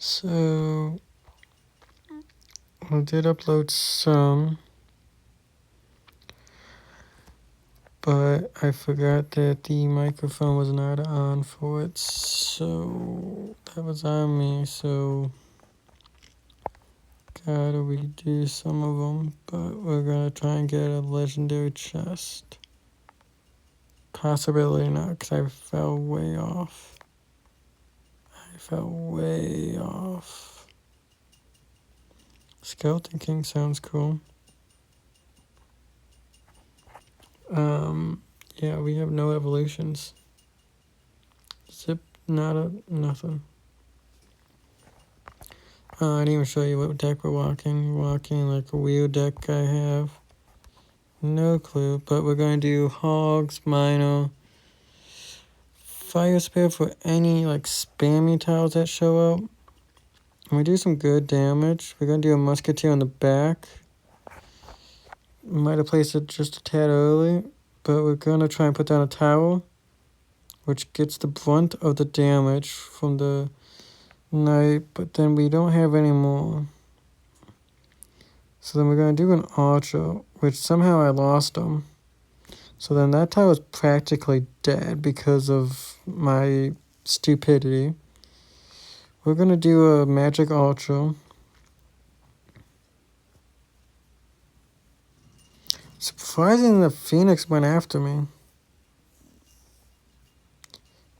So I did upload some, but I forgot that the microphone was not on for it, so that was on me, so gotta redo some of them, but we're gonna try and get a legendary chest. Possibility not, because I fell way off. Skeleton King sounds cool. Yeah, we have no evolutions. Zip, nothing. I didn't even show you what deck we're walking. Walking like a weird deck I have. No clue, but we're going to do Hogs, Mino, Fire Spirit for any like spammy tiles that show up. And we do some good damage. We're going to do a Musketeer on the back. Might have placed it just a tad early, but we're going to try and put down a tower, which gets the brunt of the damage from the knight, but then we don't have any more. So then we're going to do an archer, which somehow I lost him. So then that tower is practically dead because of my stupidity. We're going to do a magic archer. Surprisingly, the Phoenix went after me.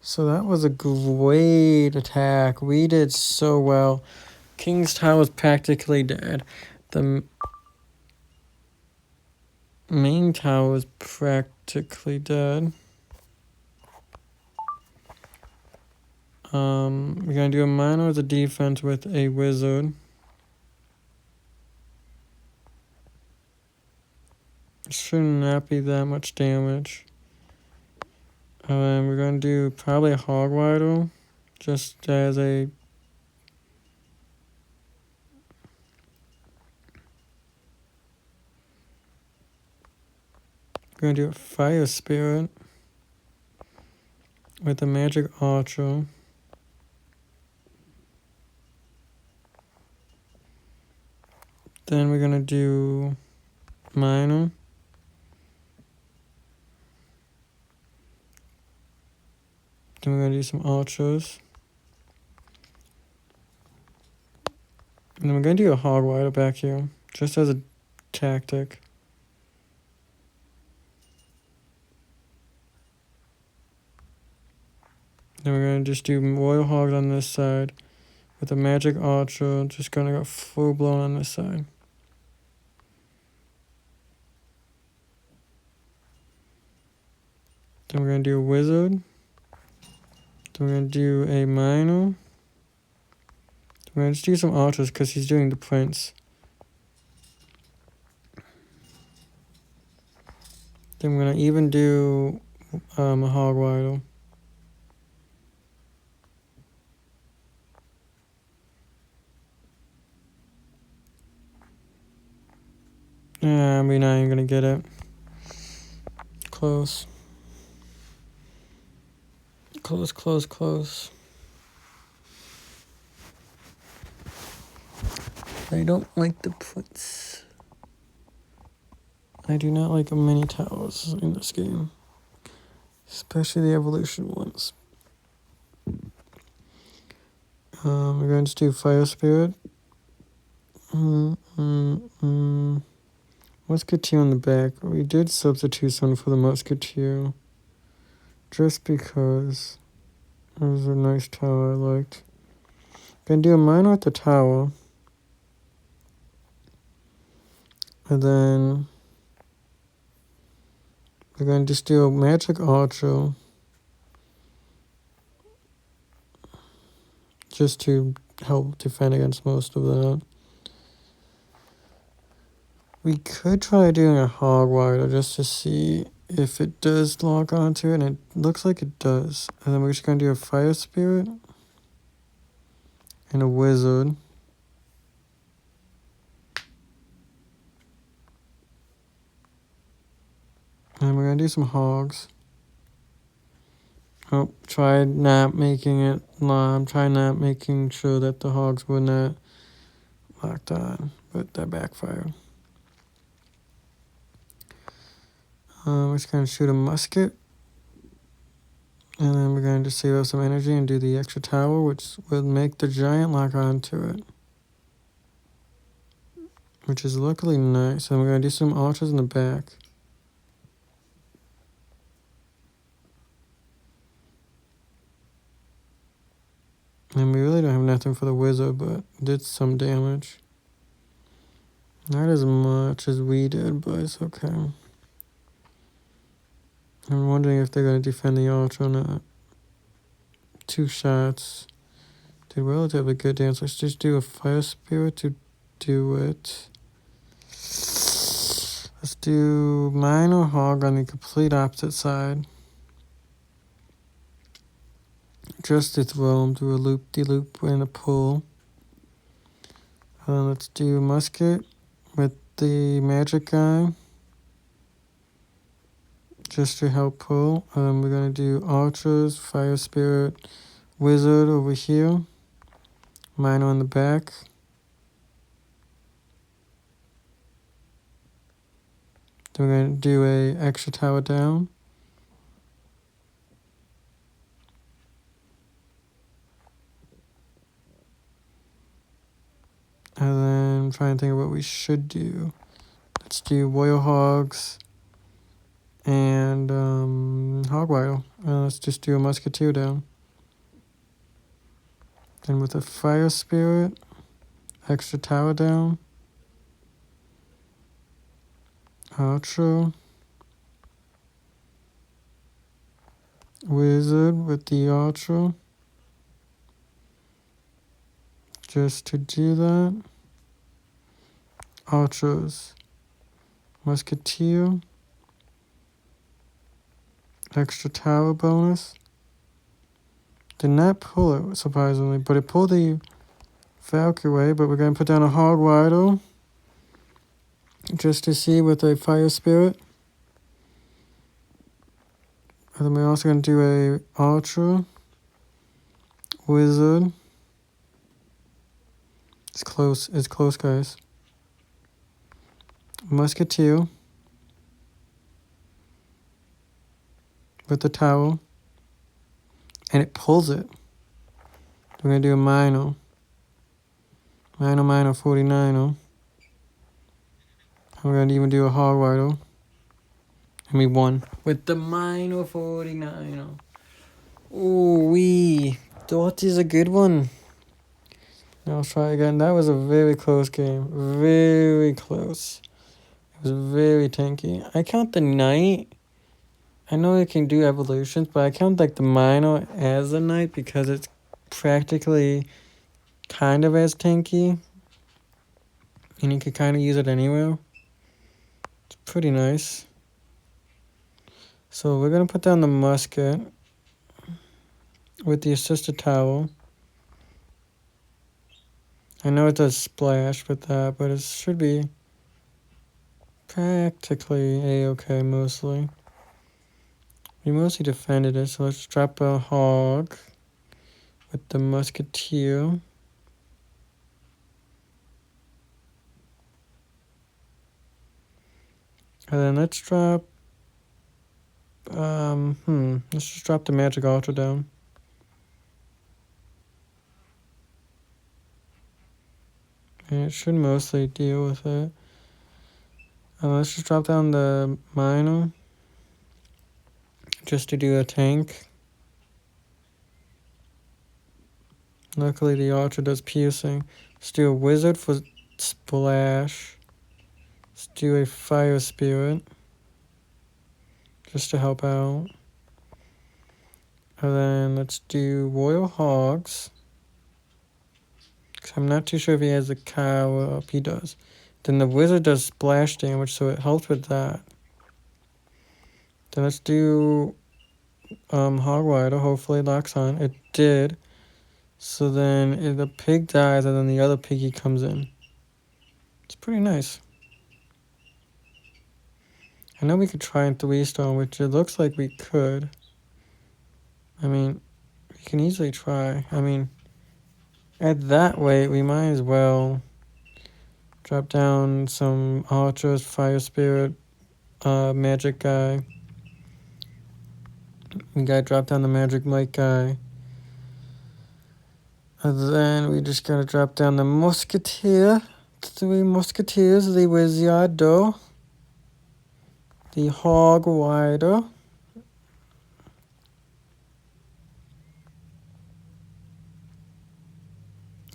So that was a great attack. We did so well. King's Tower was practically dead. The main tower was practically dead. We're going to do a Mino as a defense with a wizard. Should not be that much damage. We're going to do probably a Hog Rider, just as a... We're going to do a Fire Spirit with a Magic Archer. Then we're going to do Mino. Then we're going to do some Archers. And then we're going to do a Hog Rider back here, just as a tactic. Then we're going to just do Royal Hogs on this side with a Magic Archer, just going to go full blown on this side. Then we're going to do a Wizard. Then we're going to do a Mino. We're going to just do some Archers because he's doing the Prince. Then we're going to even do a Hog Rider. We're not even going to get it. Close. Close. I don't like the Prince. I do not like many towers in this game, especially the evolution ones. We're going to do Fire Spirit. Musketeer on the back. We did substitute someone for the Musketeer, just because it was a nice tower I liked. Gonna do a Mino at the tower. And then we're going to just do a Magic Archer just to help defend against most of that. We could try doing a Hog Rider just to see if it does lock onto it, and it looks like it does. And then we're just going to do a Fire Spirit and a Wizard. And we're going to do some Hogs. Oh, try not making it long. Try not making sure that the hogs were not locked on, but that backfired. We're just going to shoot a musket. And then we're going to save up some energy and do the extra tower, which will make the giant lock onto it. Which is luckily nice. And we're going to do some archers in the back. And we really don't have nothing for the wizard, but did some damage. Not as much as we did, but it's okay. I'm wondering if they're going to defend the archer or not. 2 shots. Did relatively good damage. Let's just do a fire spirit to do it. Let's do mine or hog on the complete opposite side. Just to throw him through a loop-de-loop and a pull. And then let's do musket with the magic guy. Just to help pull. And then we're going to do archers, fire spirit, wizard over here. Mine on the back. Then we're going to do a extra tower down. And then I'm trying to think of what we should do. Let's do warrior hogs and hog wild. Let's just do a musketeer down. Then with a fire spirit, extra tower down. Archer. Wizard with the archer. Just to do that. Archers. Musketeer. Extra tower bonus. Did not pull it, surprisingly, but it pulled the Valkyrie, but we're going to put down a hog wider. Just to see with a fire spirit. And then we're also going to do a archer. Wizard. It's close, guys. Musketeer. With the tower. And it pulls it. We're going to do a minor. Minor 49er. We're going to even do a hog wider. And we won. With the minor 49er. Ooh, wee. That is a good one. Now I'll try again. That was a very close game. Very close. It was very tanky. I count the knight. I know it can do evolutions, but I count like the minor as a knight because it's practically kind of as tanky. And you could kind of use it anywhere. It's pretty nice. So we're going to put down the musket with the assisted tower. I know it does splash with that, but it should be practically a-okay mostly. We mostly defended it, so let's drop a hog with the musketeer. And then let's drop let's just drop the magic altar down. And it should mostly deal with it. And let's just drop down the minor just to do a tank. Luckily the archer does piercing. Let's do a wizard for splash. Let's do a fire spirit just to help out. And then let's do royal hogs. Cause I'm not too sure if he has a cow up. He does. Then the wizard does splash damage, so it helps with that. Then let's do hog wider. Hopefully it locks on. It did. So then the pig dies and then the other piggy comes in. It's pretty nice. I know we could try and 3-star, which it looks like we could. I mean, we can easily try. I mean, at that rate, we might as well drop down some Archers, Fire Spirit, Magic guy. We gotta drop down the Magic Mike guy. And then we just gotta drop down the Musketeer. 3 Musketeers, the Wizardo, the Hog Rider.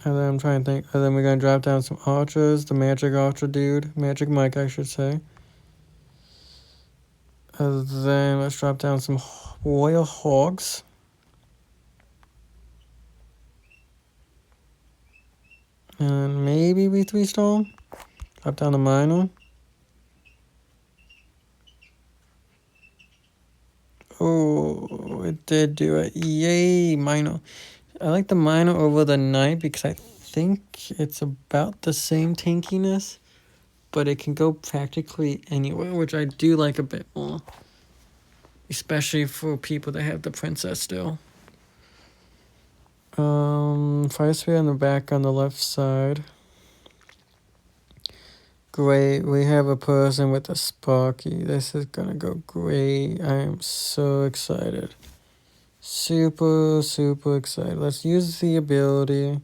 And then I'm trying to think. And then we're gonna drop down some Archers, the Magic Archer dude. Magic Mike, I should say. And then let's drop down some Royal Hogs. And maybe we 3-star. Drop down the Minor. Oh, it did do it. Yay, Minor. I like the Minor over the Knight because I think it's about the same tankiness, but it can go practically anywhere, which I do like a bit more. Especially for people that have the Princess still. Fire Sphere on the back on the left side. Great, we have a person with a Sparky. This is gonna go great. I am so excited. Super, super excited. Let's use the ability.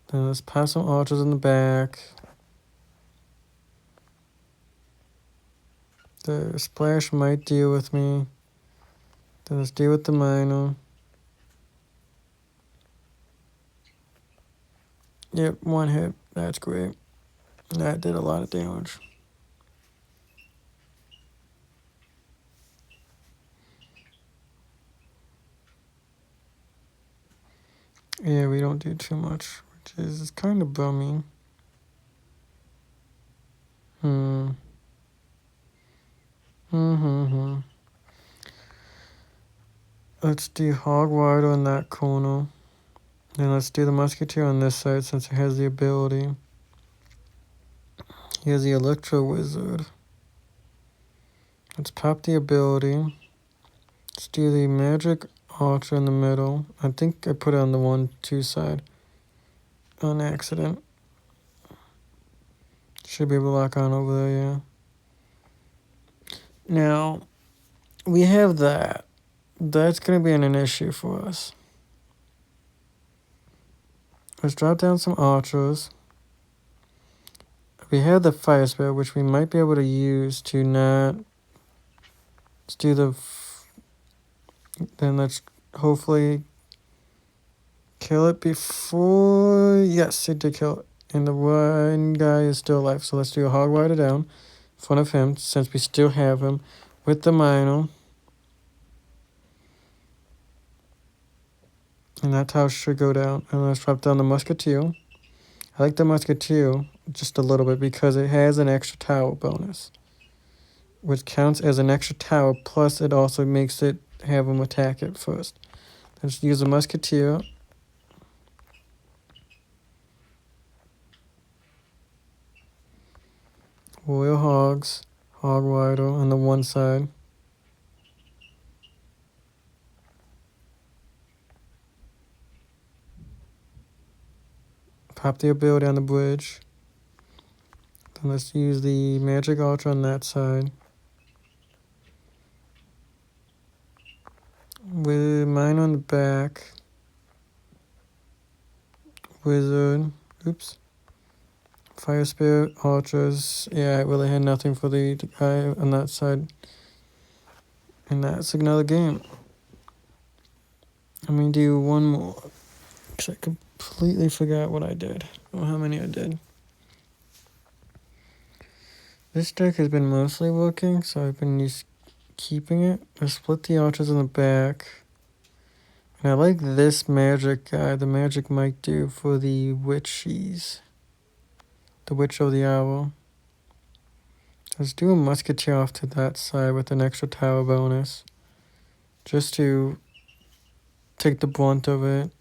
Then let's pass some Archers in the back. The Splash might deal with me. Then let's deal with the Minor. Yep, 1 hit. That's great. That did a lot of damage. Yeah, we don't do too much, which is kind of bumming. Let's do Hog Rider in that corner. Then let's do the Musketeer on this side since it has the ability. He has the Electro Wizard. Let's pop the ability. Let's do the Magic Archer in the middle. I think I put it on the 1-2 side on accident. Should be able to lock on over there, yeah. Now, we have that. That's going to be an issue for us. Let's drop down some Archers. We have the Fire Spell, which we might be able to use to not... Let's do the... Then let's hopefully kill it before... Yes, it did kill it. And the one guy is still alive. So let's do a Hog Rider down in front of him, since we still have him with the Minor. And that tower should go down. And let's drop down the Musketeer. I like the Musketeer just a little bit because it has an extra tower bonus, which counts as an extra tower, plus it also makes it have him attack it first. Let's use the Musketeer. Royal Hogs, Hog Rider on the one side. Pop the ability on the bridge. Then let's use the Magic Archer on that side. With mine on the back. Wizard. Oops. Fire Spirit, Archers. Yeah, I really had nothing for the guy on that side. And that's another game. Let me do one more. Because I completely forgot what I did. Or how many I did. This deck has been mostly working, so I've been just keeping it. I split the Archers in the back. And I like this magic guy, the Magic Mike do for the Witchies. The Witch of the Hour. Let's do a Musketeer off to that side with an extra tower bonus. Just to take the brunt of it.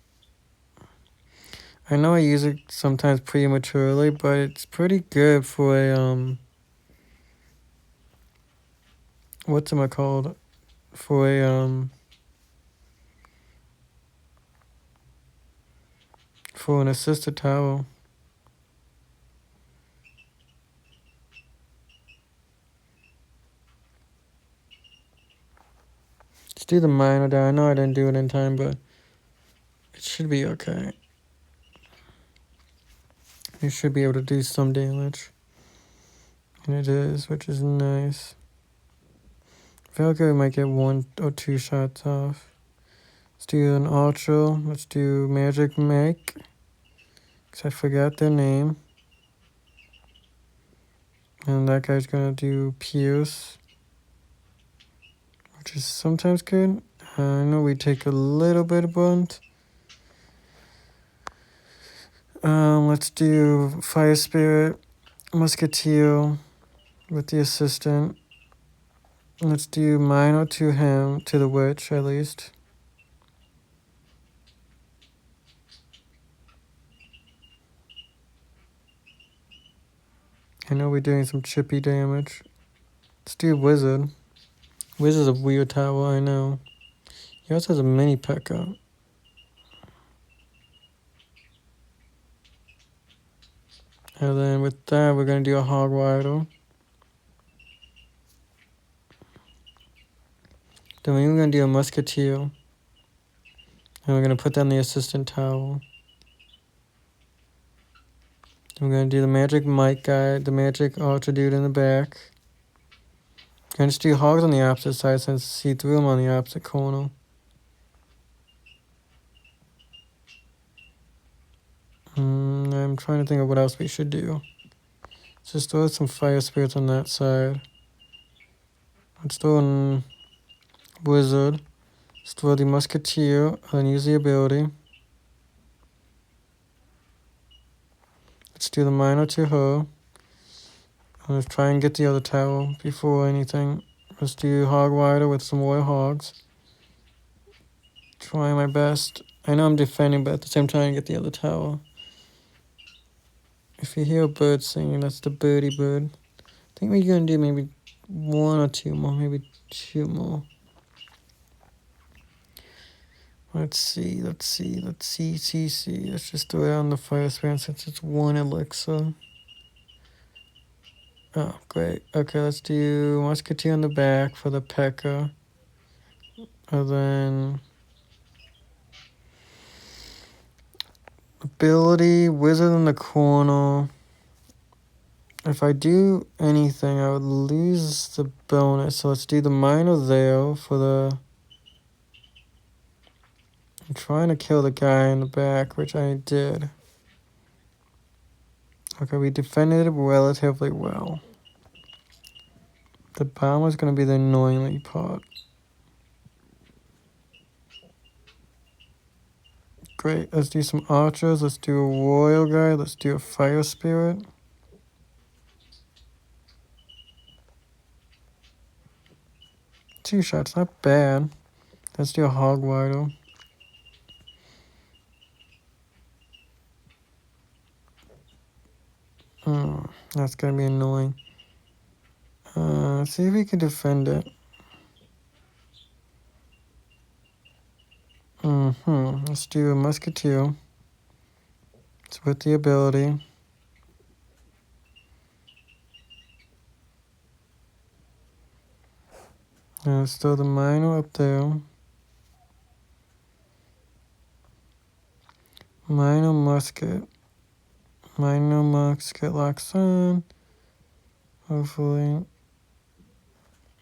I know I use it sometimes prematurely, but it's pretty good for a, whatchamacallit? For a, for an assisted tower. Let's do the minor down. I know I didn't do it in time, but it should be okay. It should be able to do some damage. And it is, which is nice. Valkyrie might get 1 or 2 shots off. Let's do an Ultra. Let's do Magic Mike. Because I forgot their name. And that guy's gonna do Pierce. Which is sometimes good. I know we take a little bit of blunt. Let's do Fire Spirit, Musketeer with the assistant. Let's do minor to him, to the witch at least. I know we're doing some chippy damage. Let's do Wizard. Wizard's a weird tower, I know. He also has a mini P.E.K.K.A. And then with that, we're going to do a Hog Rider. Then we're going to do a Musketeer. And we're going to put down the assistant tower. Then we're going to do the Magic Mike guy, the Magic Ultra dude in the back. We're going to just do Hogs on the opposite side since see through them on the opposite corner. I'm trying to think of what else we should do. Let's just throw some Fire Spirits on that side. Let's throw in Wizard. Let's throw the Musketeer and use the ability. Let's do the minor to her. Let's try and get the other tower before anything. Let's do Hog Rider with some Royal Hogs. Trying my best. I know I'm defending, but at the same time, get the other tower. If you hear a bird singing, that's the birdie bird. I think we're going to do maybe 1 or 2 more, maybe 2 more. Let's see. Let's just throw it on the Fire Spirit since it's 1 elixir. Oh, great. Okay, let's do Musketeer on the back for the P.E.K.K.A. And then ability, Wizard in the corner. If I do anything, I would lose the bonus. So let's do the minor there for the... I'm trying to kill the guy in the back, which I did. Okay, we defended it relatively well. The bomb is going to be the annoyingly part. Great, let's do some archers. Let's do a royal guy. Let's do a fire spirit. Two shots, not bad. Let's do a hog rider. That's gonna be annoying. See if we can defend it. Let's do a musketeer. It's with the ability. Let's throw the minor up there. Minor musket. Minor musket locks on. Hopefully.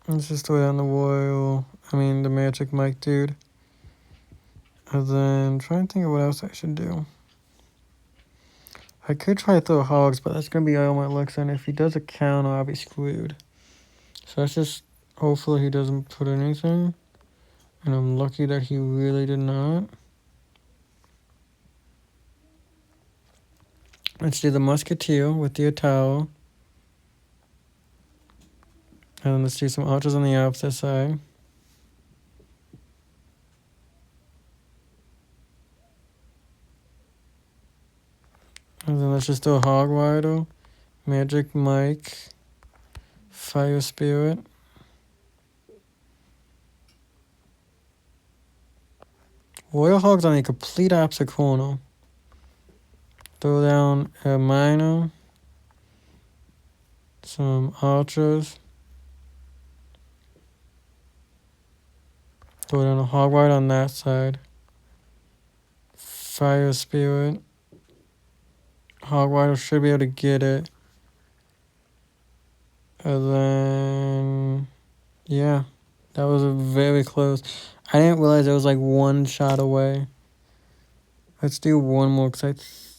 Let's just throw down the Magic Mike dude. And then try and think of what else I should do. I could try to throw hogs, but that's going to be all my looks, and if he does a counter, I'll be screwed. So let's just hopefully he doesn't put anything. And I'm lucky that he really did not. Let's do the musketeer with the tower. And then let's do some archers on the opposite side. And then let's just do a hog rider, Magic Mike, Fire Spirit. Royal Hogs on a complete opposite corner. Throw down a minor. Some archers. Throw down a hogwarts on that side. Fire spirit. Hogwarts should be able to get it. And then, yeah, that was very close. I didn't realize it was like one shot away. Let's do one more because I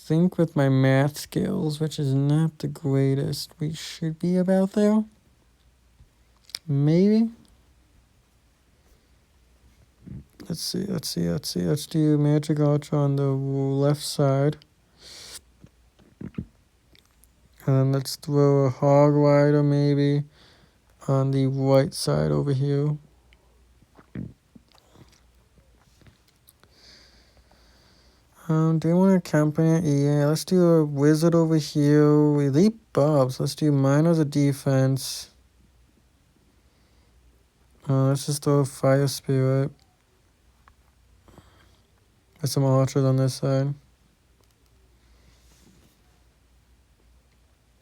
think with my math skills, which is not the greatest, we should be about there. Maybe. Let's see. Let's do Magic Archer on the left side. And then let's throw a Hog Rider maybe on the right side over here. Do you want to accompany it? Yeah, let's do a Wizard over here. Elite Bobs. Let's do mine as a defense. Let's just throw a Fire Spirit. With some archers on this side.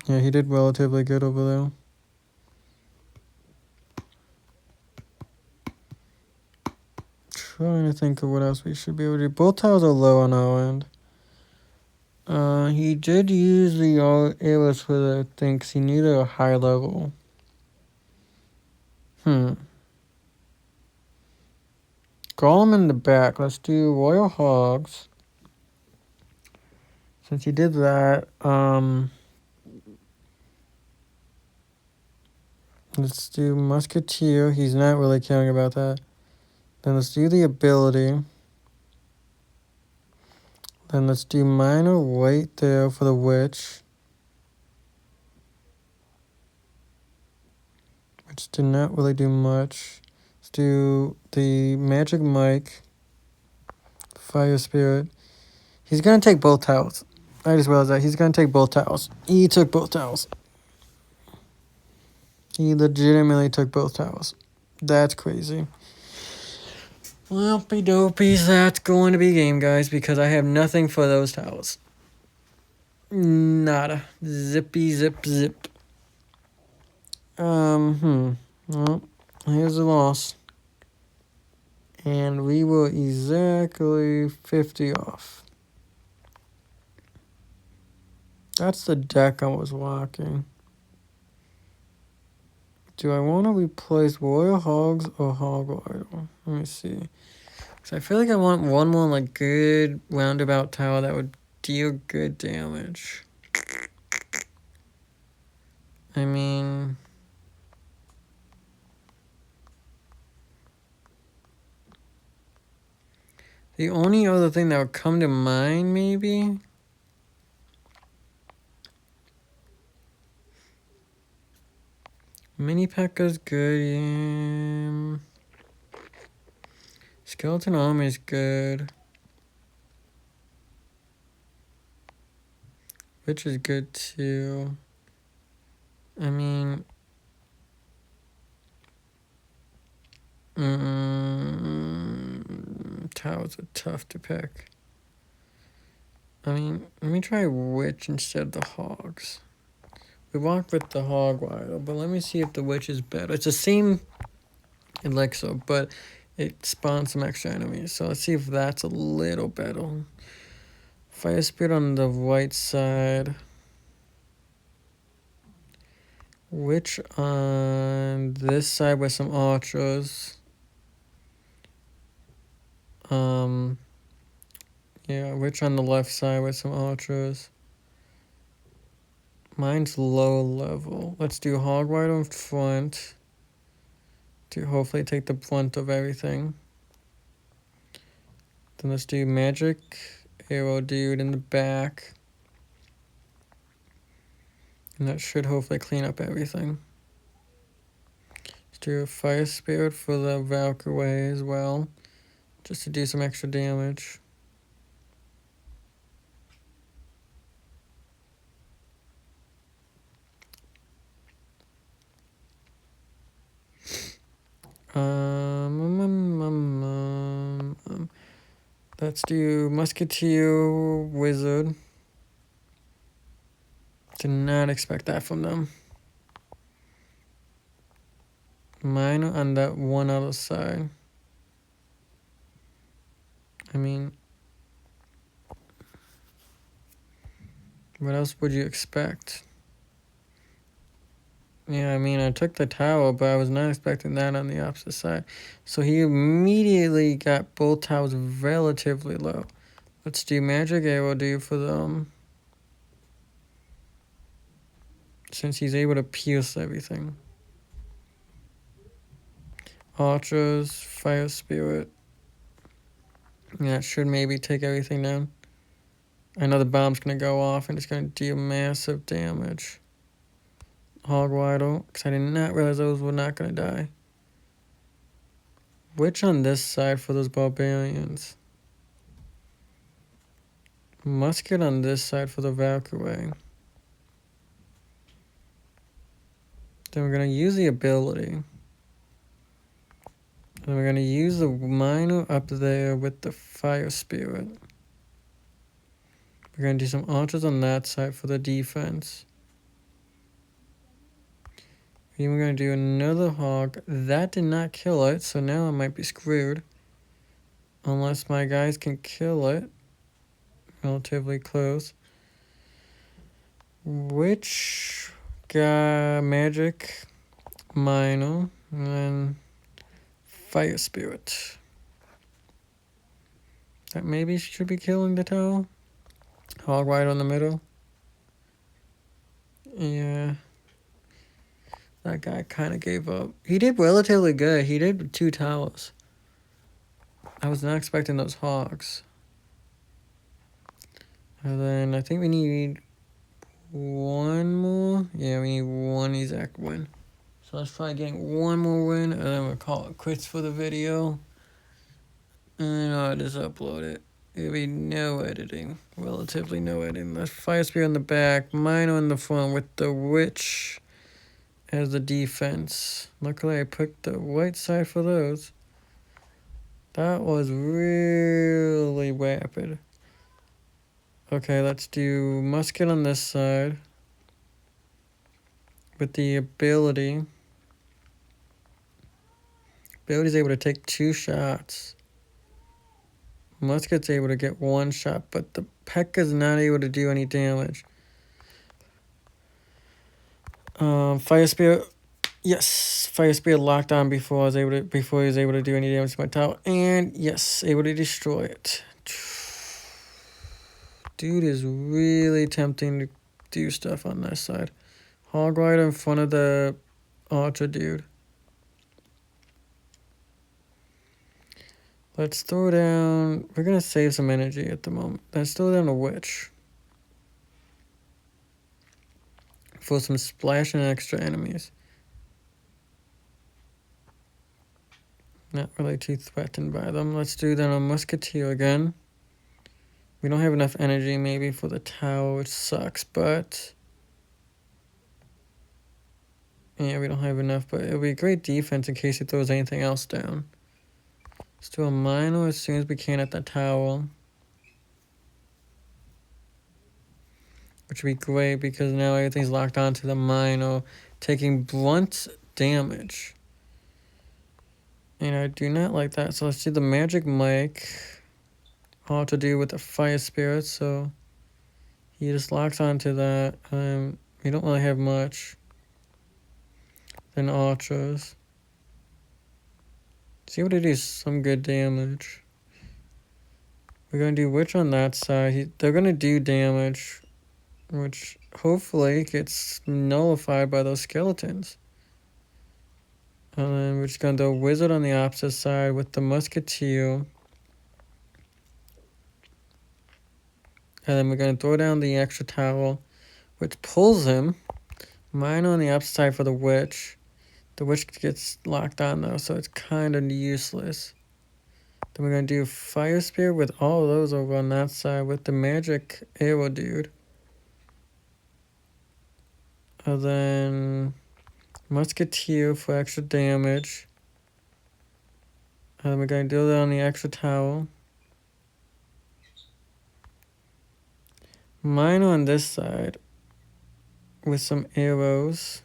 Yeah, he did relatively good over there. Trying to think of what else we should be able to do. Both tiles are low on our end. He did use the arrows for the thing 'cause he needed a high level. Golem in the back. Let's do Royal Hogs. Since he did that, let's do Musketeer. He's not really caring about that. Then let's do the ability. Then let's do minor right there for the witch. Which did not really do much. Let's do the magic Mike. Fire Spirit. He's gonna take both tiles. I just realized that. He's gonna take both tiles. He took both tiles. He legitimately took both tiles. That's crazy. Welpy dopies, that's going to be game, guys, because I have nothing for those tiles. Nada. Zippy zip zip. Well, here's a loss. And we were exactly 50 off. That's the deck I was walking. Do I want to replace Royal Hogs or Hog Rider? Let me see. Because I feel like I want one more like good roundabout tower that would deal good damage. I mean... the only other thing that would come to mind, maybe... Mini P.E.K.K.A.'s good, yeah. Skeleton Army's good. Which is good too. I mean... towers are tough to pick. I mean, let me try Witch instead of the Hogs. We walked with the Hog Rider, but let me see if the Witch is better. It's the same elixir, but it spawns some extra enemies. So let's see if that's a little better. Fire Spirit on the right side. Witch on this side with some archers. Yeah, Witch on the left side with some archers. Mine's low level. Let's do Hog Rider in front to hopefully take the brunt of everything. Then let's do Magic Arrow Dude in the back. And that should hopefully clean up everything. Let's do a Fire Spirit for the Valkyrie as well, just to do some extra damage. Let's do Musketeer Wizard. Did not expect that from them. Minor on that one other side. I mean, what else would you expect? Yeah, I mean, I took the tower, but I was not expecting that on the opposite side. So he immediately got both towers relatively low. Let's do magic arrow do for them. Since he's able to pierce everything. Archers, fire spirit. Yeah, it should maybe take everything down. I know the bomb's gonna go off and it's gonna deal massive damage. Hog Waddle, because I did not realize those were not gonna die. Witch on this side for those barbarians. Musket on this side for the Valkyrie. Then we're gonna use the ability. And we're gonna use the minor up there with the fire spirit. We're gonna do some archers on that side for the defense. Then we're gonna do another hog. That did not kill it, so now I might be screwed. Unless my guys can kill it. Relatively close. Which got magic, minor, and then fire spirit. That maybe should be killing the tower. Hog right on the middle. Yeah. That guy kind of gave up. He did relatively good. He did 2 towers. I was not expecting those hogs. And then I think we need 1 more. Yeah, we need 1 exact win. So let's try getting 1 more win, and then we'll call it quits for the video. And I'll just upload it. It'll be no editing. Relatively no editing. Let's fire spear in the back, minor in the front with the witch as the defense. Luckily I picked the white side for those. That was really rapid. Okay, let's do musket on this side. With the ability. Ability's able to take 2 shots. Musket's able to get 1 shot, but the P.E.K.K.A is not able to do any damage. Fire Spirit, yes, Fire Spirit locked on before he was able to do any damage to my tower, and yes, able to destroy it. Dude is really tempting to do stuff on this side. Hog Rider in front of the Archer dude. Let's throw down, we're gonna save some energy at the moment. Let's throw down a Witch. For some splash and extra enemies. Not really too threatened by them. Let's do that on Musketeer again. We don't have enough energy maybe for the tower, which sucks, but... yeah, we don't have enough, but it'll be a great defense in case he throws anything else down. Let's do a minor as soon as we can at the tower. Which would be great because now everything's locked onto the minor, taking blunt damage. And I do not like that, so let's do the magic mic. All to do with the fire spirit, so he just locks onto that. We don't really have much. Then archers. See what it is, some good damage. We're gonna do witch on that side. They're gonna do damage, which hopefully gets nullified by those skeletons. And then we're just gonna do a wizard on the opposite side with the musketeer. And then we're going to throw down the extra towel, which pulls him. Mine on the opposite side for the witch. The witch gets locked on though, so it's kind of useless. Then we're going to do fire spear with all of those over on that side with the magic arrow dude. And then musketeer for extra damage. And then we're going to do that on the extra towel. Mine on this side. with some arrows,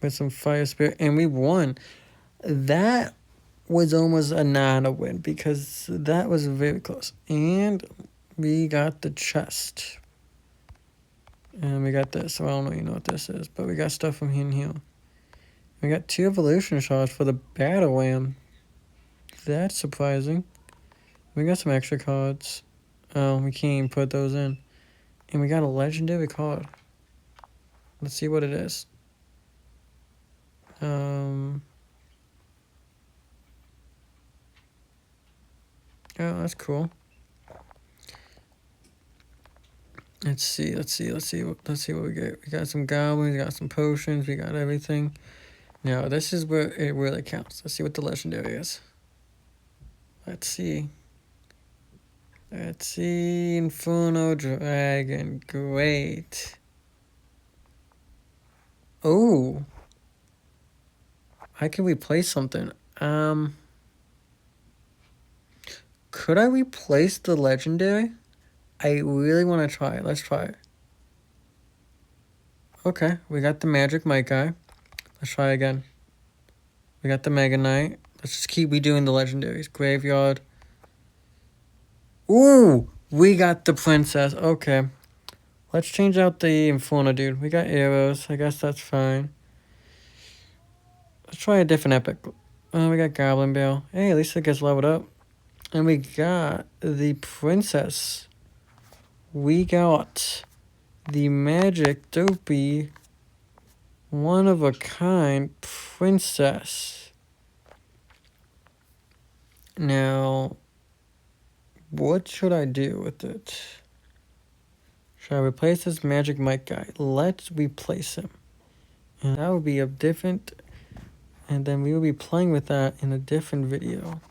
with some fire spirit, and we won. That was almost a non-win because that was very close. And we got the chest. And we got this. So I don't even know what this is, but we got stuff from here and here. We got 2 evolution shards for the battle lamb. That's surprising. We got some extra cards. Oh, we can't even put those in. And we got a legendary card. Let's see what it is. Oh, that's cool. Let's see what we get. We got some goblins, we got some potions, we got everything. Now, this is where it really counts. Let's see what the legendary is. Let's see, Inferno Dragon, great. Oh, I can replace something. Could I replace the legendary? I really want to try it. Let's try it. Okay, we got the magic mic guy. Let's try again. We got the Mega Knight. Let's just keep redoing the legendaries. Graveyard. Ooh, we got the princess. Okay. Let's change out the Inferno dude. We got arrows. I guess that's fine. Let's try a different epic. We got Goblin Bale. Hey, at least it gets leveled up. And we got the princess. We got the magic dopey, one of a kind princess. Now, what should I do with it? Should I replace this magic mic guy? Let's replace him. And that would be a different, and then we will be playing with that in a different video.